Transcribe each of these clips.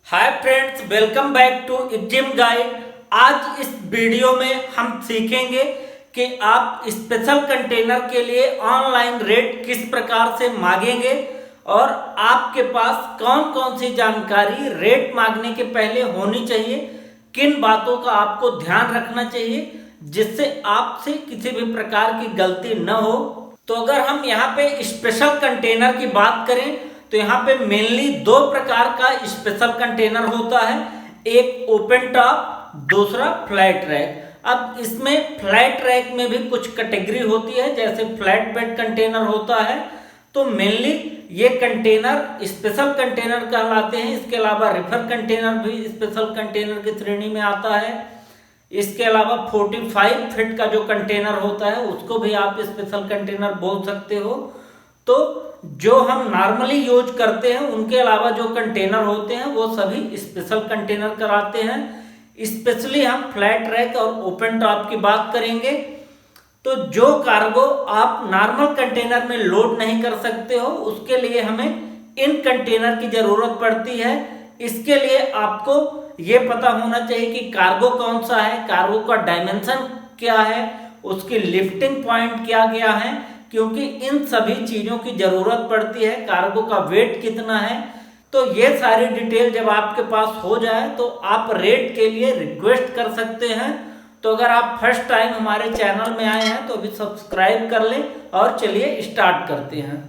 Hi friends, welcome back to Exim guide. आज इस video में हम सीखेंगे कि आप स्पेशल कंटेनर के लिए ऑनलाइन रेट किस प्रकार से मांगेंगे और आपके पास कौन कौन सी जानकारी रेट मांगने के पहले होनी चाहिए, किन बातों का आपको ध्यान रखना चाहिए जिससे आपसे किसी भी प्रकार की गलती न हो। तो अगर हम यहाँ पे स्पेशल कंटेनर की बात करें तो यहाँ पे मेनली दो प्रकार का स्पेशल कंटेनर होता है, एक ओपन टॉप, दूसरा फ्लैट रैक। अब इसमें फ्लैट रैक में भी कुछ कैटेगरी होती है, जैसे फ्लैट बेड कंटेनर होता है, तो मेनली ये कंटेनर स्पेशल कंटेनर कहलाते हैं। इसके अलावा रिफर कंटेनर भी स्पेशल कंटेनर की श्रेणी में आता है। इसके अलावा 45 फीट का जो कंटेनर होता है उसको भी आप स्पेशल कंटेनर बोल सकते हो। तो जो हम नॉर्मली यूज करते हैं उनके अलावा जो कंटेनर होते हैं वो सभी स्पेशल कंटेनर कराते हैं। स्पेशली हम फ्लैट रैक और ओपन टॉप की बात करेंगे। तो जो कार्गो आप नॉर्मल कंटेनर में लोड नहीं कर सकते हो उसके लिए हमें इन कंटेनर की जरूरत पड़ती है। इसके लिए आपको ये पता होना चाहिए कि कार्गो कौन सा है, कार्गो का डायमेंशन क्या है, उसकी लिफ्टिंग पॉइंट क्या क्या है, क्योंकि इन सभी चीज़ों की ज़रूरत पड़ती है। कार्गो का वेट कितना है, तो ये सारी डिटेल जब आपके पास हो जाए तो आप रेट के लिए रिक्वेस्ट कर सकते हैं। तो अगर आप फर्स्ट टाइम हमारे चैनल में आए हैं तो अभी सब्सक्राइब कर लें और चलिए स्टार्ट करते हैं।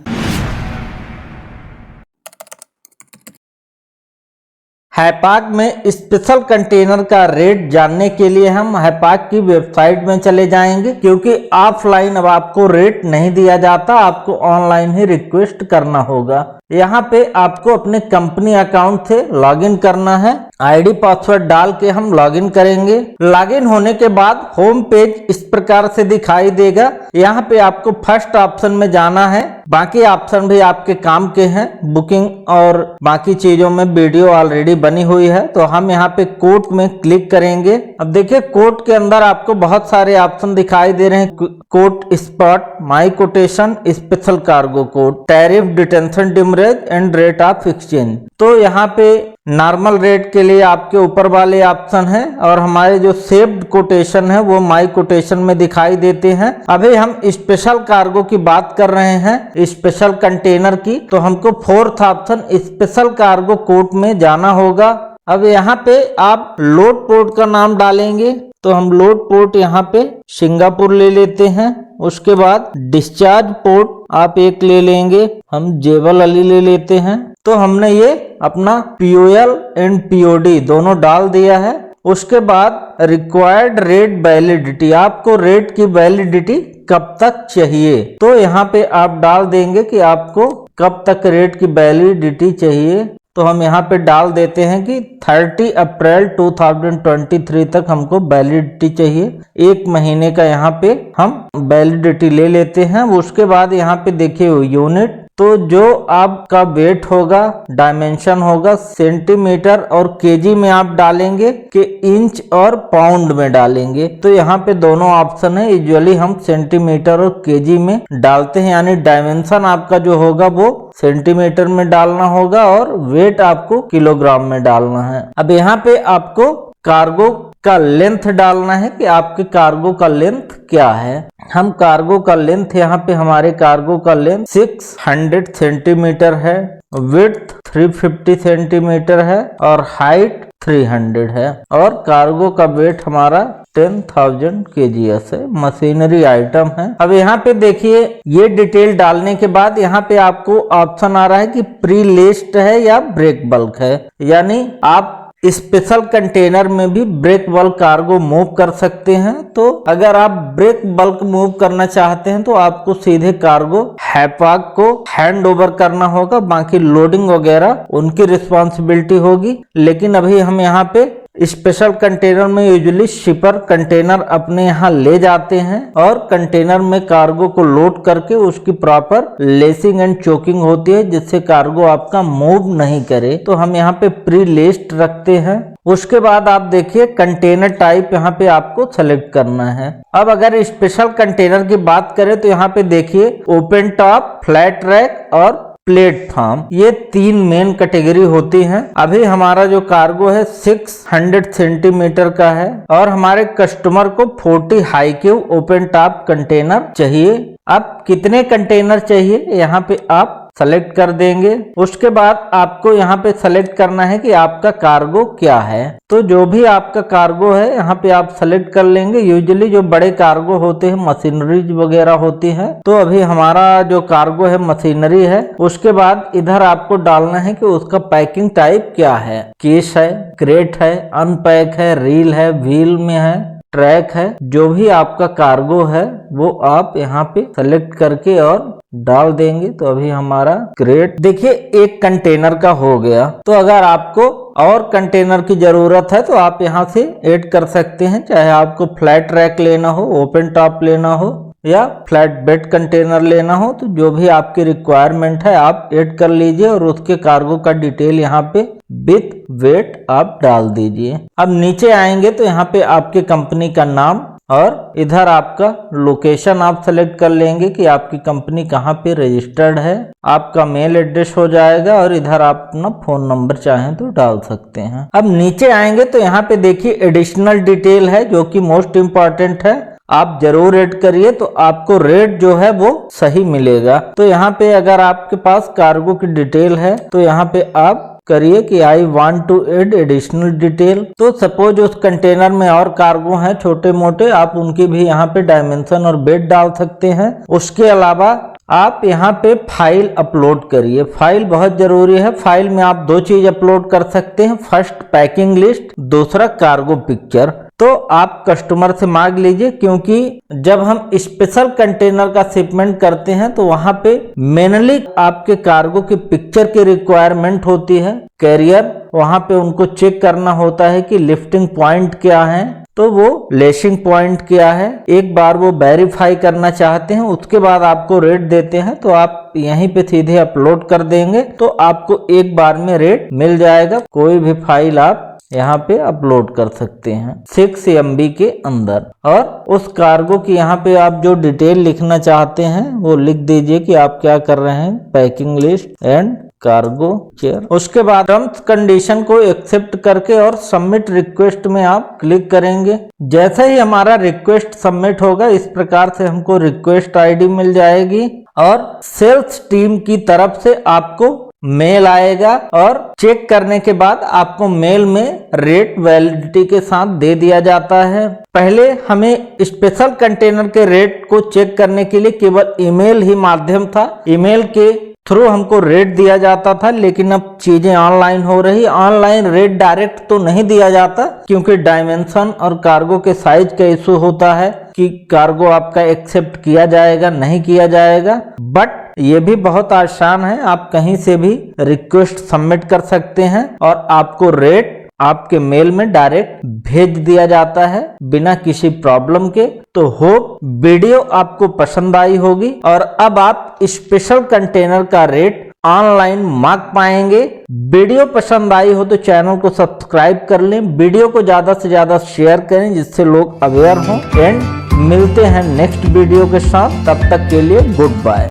हैपाक में स्पेशल कंटेनर का रेट जानने के लिए हम हैपाक की वेबसाइट में चले जाएंगे, क्योंकि ऑफलाइन अब आपको रेट नहीं दिया जाता, आपको ऑनलाइन ही रिक्वेस्ट करना होगा। यहाँ पे आपको अपने कंपनी अकाउंट से लॉगिन करना है। आईडी पासवर्ड डाल के हम लॉगिन करेंगे। लॉगिन होने के बाद होम पेज इस प्रकार से दिखाई देगा। यहाँ पे आपको फर्स्ट ऑप्शन में जाना है, बाकी ऑप्शन भी आपके काम के हैं। बुकिंग और बाकी चीजों में वीडियो ऑलरेडी बनी हुई है। तो हम यहाँ पे कोट में क्लिक करेंगे। अब देखिए कोट के अंदर आपको बहुत सारे ऑप्शन दिखाई दे रहे हैं। Quote spot, my quotation, special cargo code, tariff, detention demurrage and rate of exchange. तो यहाँ पे नॉर्मल रेट के लिए आपके ऊपर वाले ऑप्शन है और हमारे जो सेव्ड कोटेशन है वो माई कोटेशन में दिखाई देते हैं। अभी हम स्पेशल कार्गो की बात कर रहे हैं, स्पेशल कंटेनर की, तो हमको fourth option special cargo code में जाना होगा। अब यहाँ पे आप लोड पोर्ट का नाम डालेंगे, तो हम लोड पोर्ट यहाँ पे सिंगापुर ले लेते हैं। उसके बाद डिस्चार्ज पोर्ट आप एक ले लेंगे, हम जेबल अली ले लेते हैं। तो हमने ये अपना POL एंड POD दोनों डाल दिया है। उसके बाद रिक्वायर्ड रेट वैलिडिटी, आपको रेट की वैलिडिटी कब तक चाहिए, तो यहाँ पे आप डाल देंगे कि आपको कब तक रेट की वैलिडिटी चाहिए। तो हम यहाँ पे डाल देते हैं कि 30 अप्रैल 2023 तक हमको वैलिडिटी चाहिए। एक महीने का यहाँ पे हम वैलिडिटी ले लेते हैं। उसके बाद यहाँ पे देखिए यूनिट, तो जो आपका वेट होगा, डायमेंशन होगा सेंटीमीटर और केजी में आप डालेंगे कि इंच और पाउंड में डालेंगे। तो यहाँ पे दोनों ऑप्शन है। यूजुअली हम सेंटीमीटर और केजी में डालते हैं, यानी डायमेंशन आपका जो होगा वो सेंटीमीटर में डालना होगा और वेट आपको किलोग्राम में डालना है। अब यहाँ पे आपको कार्गो का लेंथ डालना है कि आपके कार्गो का लेंथ क्या है। हम कार्गो का लेंथ, यहाँ पे हमारे कार्गो का लेंथ 600 सेंटीमीटर है, विड्थ 350 सेंटीमीटर है और हाइट 300 है और कार्गो का वेट हमारा 10,000 kgs है। मशीनरी आइटम है। अब यहाँ पे देखिए ये डिटेल डालने के बाद यहाँ पे आपको ऑप्शन आ रहा है कि प्री लिस्ट है या ब्रेक बल्क है, यानी आप स्पेशल कंटेनर में भी ब्रेक बल्क कार्गो मूव कर सकते हैं। तो अगर आप ब्रेक बल्क मूव करना चाहते हैं तो आपको सीधे कार्गो हैपाक को हैंड ओवर करना होगा, बाकी लोडिंग वगैरह उनकी रिस्पॉन्सिबिलिटी होगी। लेकिन अभी हम यहाँ पे स्पेशल कंटेनर में यूजुअली शिपर कंटेनर अपने यहाँ ले जाते हैं और कंटेनर में कार्गो को लोड करके उसकी प्रॉपर लेसिंग एंड चोकिंग होती है जिससे कार्गो आपका मूव नहीं करे। तो हम यहाँ पे प्री लिस्ट रखते हैं। उसके बाद आप देखिए कंटेनर टाइप यहाँ पे आपको सेलेक्ट करना है। अब अगर स्पेशल कंटेनर की बात करें तो यहाँ पे देखिए ओपन टॉप, फ्लैट रैक और प्लेटफॉर्म, ये 3 मेन कैटेगरी होती हैं। अभी हमारा जो कार्गो है 600 सेंटीमीटर का है और हमारे कस्टमर को 40 high cube open top container चाहिए। अब कितने कंटेनर चाहिए यहाँ पे आप सेलेक्ट कर देंगे। उसके बाद आपको यहाँ पे सेलेक्ट करना है कि आपका कार्गो क्या है। तो जो भी आपका कार्गो है यहाँ पे आप सेलेक्ट कर लेंगे। यूजुअली जो बड़े कार्गो होते हैं मशीनरीज वगैरह होती है, तो अभी हमारा जो कार्गो है मशीनरी है। उसके बाद इधर आपको डालना है कि उसका पैकिंग टाइप क्या है, केस है, क्रेट है, अनपैक है, रील है, व्हील में है, ट्रैक है। जो भी आपका कार्गो है वो आप यहाँ पे सेलेक्ट करके और डाल देंगे। तो अभी हमारा क्रेट देखिए 1 कंटेनर का हो गया। तो अगर आपको और कंटेनर की जरूरत है तो आप यहाँ से ऐड कर सकते हैं, चाहे आपको फ्लैट रैक लेना हो, ओपन टॉप लेना हो या फ्लैट बेड कंटेनर लेना हो। तो जो भी आपकी रिक्वायरमेंट है आप ऐड कर लीजिए और उसके कार्गो का डिटेल यहाँ पे विथ वेट आप डाल दीजिए। अब नीचे आएंगे तो यहाँ पे आपके कंपनी का नाम और इधर आपका लोकेशन आप सेलेक्ट कर लेंगे कि आपकी कंपनी कहाँ पे रजिस्टर्ड है। आपका मेल एड्रेस हो जाएगा और इधर आप अपना फोन नंबर चाहें तो डाल सकते हैं। अब नीचे आएंगे तो यहाँ पे देखिए एडिशनल डिटेल है जो कि मोस्ट इम्पॉर्टेंट है, आप जरूर ऐड करिए तो आपको रेट जो है वो सही मिलेगा। तो यहाँ पे अगर आपके पास कार्गो की डिटेल है तो यहाँ पे आप करिए कि I want to add additional detail. तो सपोज उस कंटेनर में और कार्गो हैं छोटे मोटे, आप उनकी भी यहाँ पे डायमेंशन और वेट डाल सकते हैं। उसके अलावा आप यहाँ पे फाइल अपलोड करिए, फाइल बहुत जरूरी है। फाइल में आप 2 चीज अपलोड कर सकते हैं, फर्स्ट पैकिंग लिस्ट, दूसरा कार्गो पिक्चर। तो आप कस्टमर से मांग लीजिए, क्योंकि जब हम स्पेशल कंटेनर का शिपमेंट करते हैं तो वहां पे मेनली आपके कार्गो की पिक्चर की रिक्वायरमेंट होती है। कैरियर वहां पे उनको चेक करना होता है कि लिफ्टिंग पॉइंट क्या है, तो वो लेशिंग पॉइंट क्या है, एक बार वो वेरीफाई करना चाहते हैं। उसके बाद आपको रेट देते हैं तो आप यहीं पे सीधे अपलोड कर देंगे तो आपको एक बार में रेट मिल जाएगा। कोई भी फाइल आप यहाँ पे अपलोड कर सकते हैं 6 MB के अंदर। और उस कार्गो की यहाँ पे आप जो डिटेल लिखना चाहते हैं वो लिख दीजिए कि आप क्या कर रहे हैं, packing list and cargo chair. उसके बाद टर्म्स कंडीशन को एक्सेप्ट करके और सबमिट रिक्वेस्ट में आप क्लिक करेंगे। जैसे ही हमारा रिक्वेस्ट सबमिट होगा इस प्रकार से हमको रिक्वेस्ट आईडी मिल जाएगी और सेल्स टीम की तरफ से आपको मेल आएगा और चेक करने के बाद आपको मेल में रेट वैलिडिटी के साथ दे दिया जाता है। पहले हमें स्पेशल कंटेनर के रेट को चेक करने के लिए केवल ईमेल ही माध्यम था, ईमेल के थ्रू हमको रेट दिया जाता था। लेकिन अब चीजें ऑनलाइन हो रही, ऑनलाइन रेट डायरेक्ट तो नहीं दिया जाता क्योंकि डायमेंशन और कार्गो के साइज का इशू होता है कि कार्गो आपका एक्सेप्ट किया जाएगा नहीं किया जाएगा। बट ये भी बहुत आसान है, आप कहीं से भी रिक्वेस्ट सबमिट कर सकते हैं और आपको रेट आपके मेल में डायरेक्ट भेज दिया जाता है बिना किसी प्रॉब्लम के। तो होप वीडियो आपको पसंद आई होगी और अब आप स्पेशल कंटेनर का रेट ऑनलाइन मांग पाएंगे। वीडियो पसंद आई हो तो चैनल को सब्सक्राइब कर लें, वीडियो को ज्यादा से ज्यादा शेयर करें जिससे लोग अवेयर हों। एंड मिलते हैं नेक्स्ट वीडियो के साथ, तब तक के लिए गुड बाय।